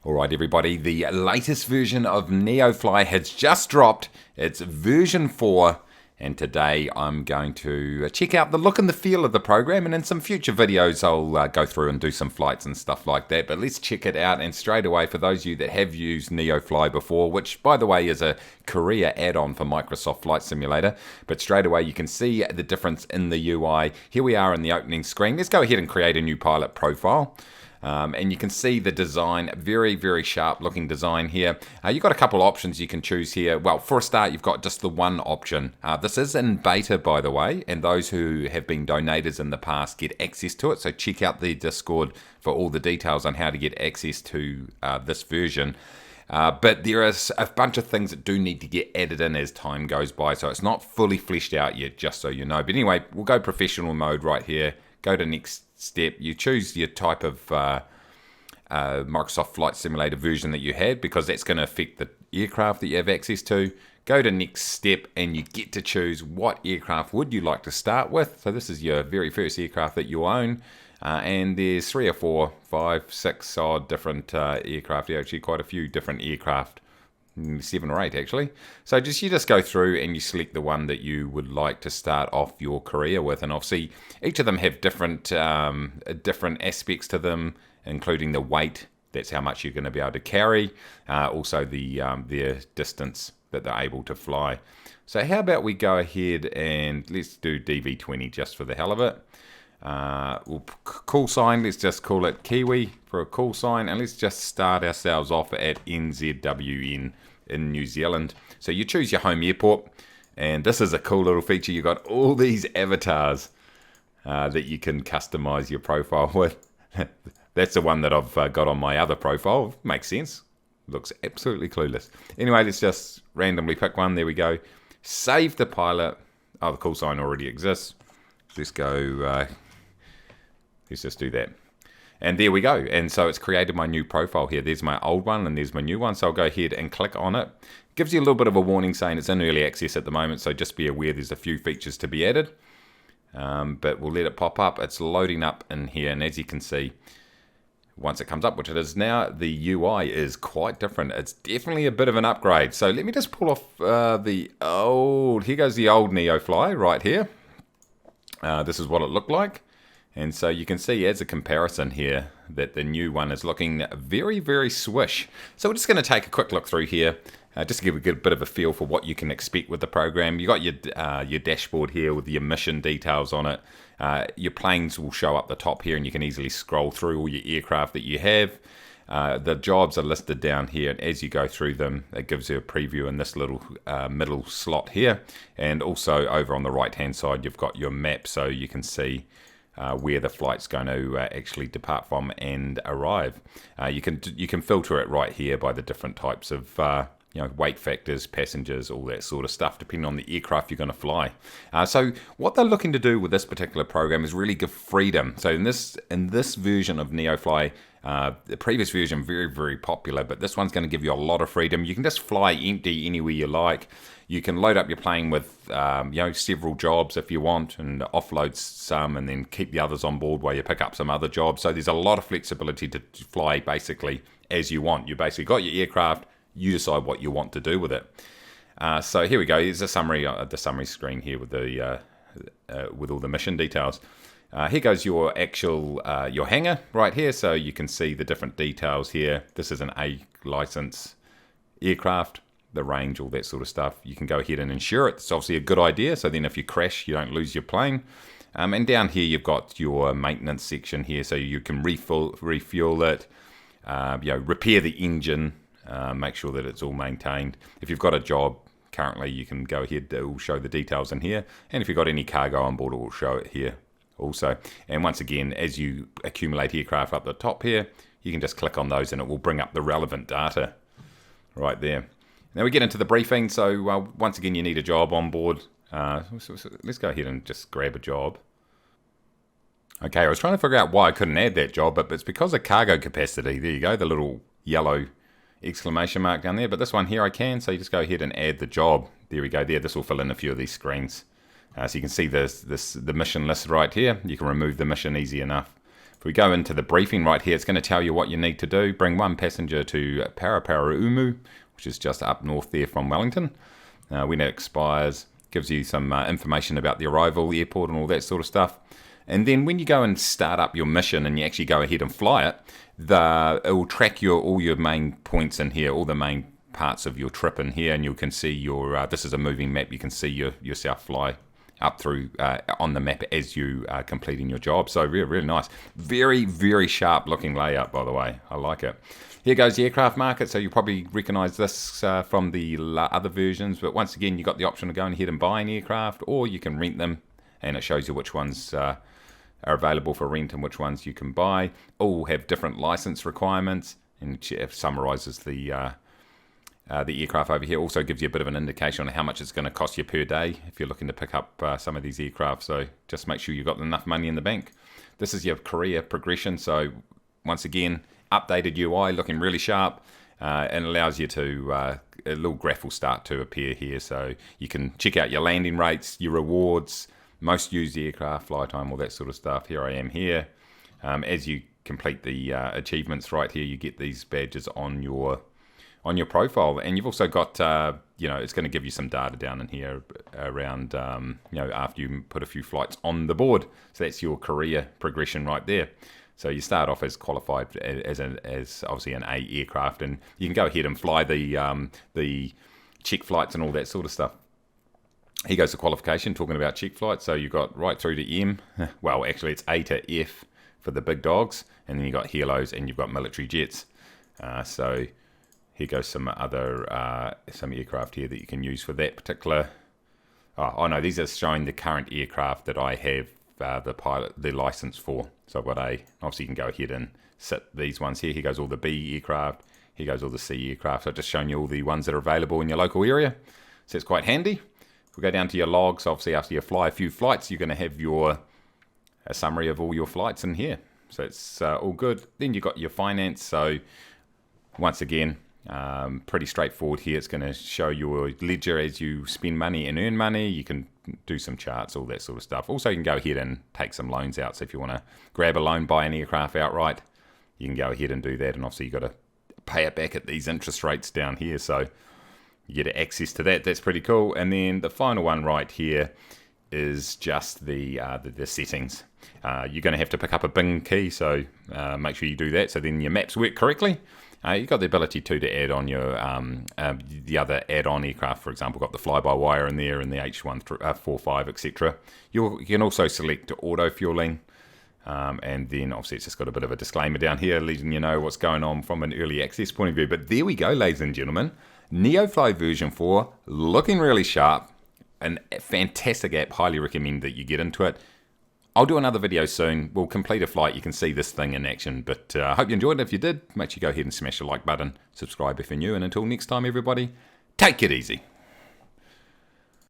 Alright everybody, the latest version of Neofly has just dropped. It's version 4, and today I'm going to check out the look and the feel of the program, and in some future videos I'll go through and do some flights and stuff like that. But let's check it out, and straight away, for those of you that have used Neofly before, which by the way is a career add-on for Microsoft Flight Simulator, but straight away you can see the difference in the UI. Here we are in the opening screen. Let's go ahead and create a new pilot profile. And you can see the design, very sharp looking design here. You've got a couple options you can choose here. Well, for a start, you've got just the one option. This is in beta, by the way, and those who have been donators in the past get access to it. So check out the Discord for all the details on how to get access to this version. But there is a bunch of things that do need to get added in as time goes by, so it's not fully fleshed out yet, just so you know. But anyway, we'll go professional mode right here. Go to next step. You choose your type of Microsoft Flight Simulator version that you had, because that's going to affect the aircraft that you have access to. Go to next step, and you get to choose what aircraft would you like to start with. So this is your very first aircraft that you own. And there's 3 or 4, 5, 6 odd different aircraft. Actually, quite a few different aircraft. 7 or 8 actually. So you just go through and you select the one that you would like to start off your career with, and obviously each of them have different aspects to them, including the weight. That's how much you're going to be able to carry. Also their distance that they're able to fly. So how about we go ahead and let's do DV20 just for the hell of it. Call sign, let's just call it Kiwi for a call sign, and let's just start ourselves off at NZWN in New Zealand. So you choose your home airport, and this is a cool little feature. You've got all these avatars that you can customize your profile with. That's the one that I've got on my other profile. Makes sense. Looks absolutely clueless. Anyway, let's just randomly pick one. There we go. Save the pilot. Oh, the call sign already exists. Let's go, let's just do that. And there we go. And so it's created my new profile here. There's my old one and there's my new one. So I'll go ahead and click on it. Gives you a little bit of a warning saying it's in early access at the moment. So just be aware there's a few features to be added. But we'll let it pop up. It's loading up in here. And as you can see, once it comes up, which it is now, the UI is quite different. It's definitely a bit of an upgrade. So let me just pull off here goes the old Neofly right here. This is what it looked like. And so you can see as a comparison here that the new one is looking very swish. So we're just going to take a quick look through here, just to give a bit of a feel for what you can expect with the program. You got your dashboard here with your mission details on it. Your planes will show up the top here, and you can easily scroll through all your aircraft that you have. The jobs are listed down here, and as you go through them, it gives you a preview in this little middle slot here. And also over on the right hand side, you've got your map, so you can see where the flight's going to actually depart from and arrive. You can filter it right here by the different types of weight factors, passengers, all that sort of stuff, depending on the aircraft you're going to fly. So what they're looking to do with this particular program is really give freedom. So in this version of Neofly, the previous version very popular, but this one's going to give you a lot of freedom. You can just fly empty anywhere you like. You can load up your plane with several jobs if you want, and offload some and then keep the others on board while you pick up some other jobs. So there's a lot of flexibility to fly basically as you want. You basically got your aircraft, you decide what you want to do with it. So here we go. Here's a summary, the summary screen here with the with all the mission details. Here goes your actual your hangar right here, so you can see the different details here. This is an A license aircraft, the range, all that sort of stuff. You can go ahead and insure it. It's obviously a good idea, so then if you crash, you don't lose your plane. And down here, you've got your maintenance section here, so you can refuel it, repair the engine, make sure that it's all maintained. If you've got a job currently, you can go ahead, it will show the details in here. And if you've got any cargo on board, it will show it here also. And once again, as you accumulate aircraft up the top here, you can just click on those and it will bring up the relevant data right there. Now we get into the briefing. So once again, you need a job on board. Let's go ahead and just grab a job. Okay, I was trying to figure out why I couldn't add that job, but it's because of cargo capacity. There you go, the little yellow exclamation mark down there. But this one here I can, so you just go ahead and add the job. There we go there. This will fill in a few of these screens. So you can see the mission list right here. You can remove the mission easy enough. If we go into the briefing right here, it's going to tell you what you need to do. Bring one passenger to Paraparaumu, which is just up north there from Wellington. When it expires, gives you some information about the arrival, the airport, and all that sort of stuff. And then when you go and start up your mission and you actually go ahead and fly it, it will track all your main points in here, all the main parts of your trip in here, and you can see your, this is a moving map, you can see yourself fly up through on the map as you are completing your job. So really, really nice. Very, very sharp looking layout, by the way. I like it. Here goes the aircraft market. So you probably recognize this from the other versions, but once again, you've got the option of going ahead and buying aircraft, or you can rent them, and it shows you which ones are available for rent and which ones you can buy. All have different license requirements, and it summarizes the aircraft over here. Also gives you a bit of an indication on how much it's going to cost you per day if you're looking to pick up some of these aircraft. So just make sure you've got enough money in the bank. This is your career progression. So once again, updated UI, looking really sharp, and allows you to, a little graph will start to appear here. So you can check out your landing rates, your rewards, most used aircraft, fly time, all that sort of stuff. Here I am here. As you complete the achievements right here, you get these badges on your profile, and you've also got it's going to give you some data down in here around after you put a few flights on the board. So that's your career progression right there. So you start off as qualified as obviously an A aircraft, and you can go ahead and fly the check flights and all that sort of stuff. Here goes the qualification, talking about check flights. So you've got right through to M. Well, actually it's A to F for the big dogs, and then you've got helos and you've got military jets. So here goes some other some aircraft here that you can use for that particular. Oh no, these are showing the current aircraft that I have the license for. So I've got A. Obviously, you can go ahead and set these ones here. Here goes all the B aircraft. Here goes all the C aircraft. So I've just shown you all the ones that are available in your local area. So it's quite handy. If we go down to your logs, obviously after you fly a few flights, you're going to have a summary of all your flights in here. So it's all good. Then you've got your finance. So once again, pretty straightforward here. It's going to show your ledger as you spend money and earn money. You can do some charts, all that sort of stuff. Also, you can go ahead and take some loans out. So if you want to grab a loan, buy an aircraft outright, you can go ahead and do that. And obviously, you've got to pay it back at these interest rates down here. So you get access to that. That's pretty cool. And then the final one right here is just the settings. You're going to have to pick up a Bing key, so make sure you do that. So then your maps work correctly. You've got the ability to add on your the other add-on aircraft. For example, got the fly-by-wire in there and the H145, etc. You can also select auto fueling, and then obviously it's just got a bit of a disclaimer down here, letting you know what's going on from an early access point of view. But there we go, ladies and gentlemen. Neofly version 4, looking really sharp. A fantastic app. Highly recommend that you get into it. I'll do another video soon. We'll complete a flight. You can see this thing in action. But I hope you enjoyed it. If you did, make sure you go ahead and smash the like button. Subscribe if you're new. And until next time, everybody, take it easy.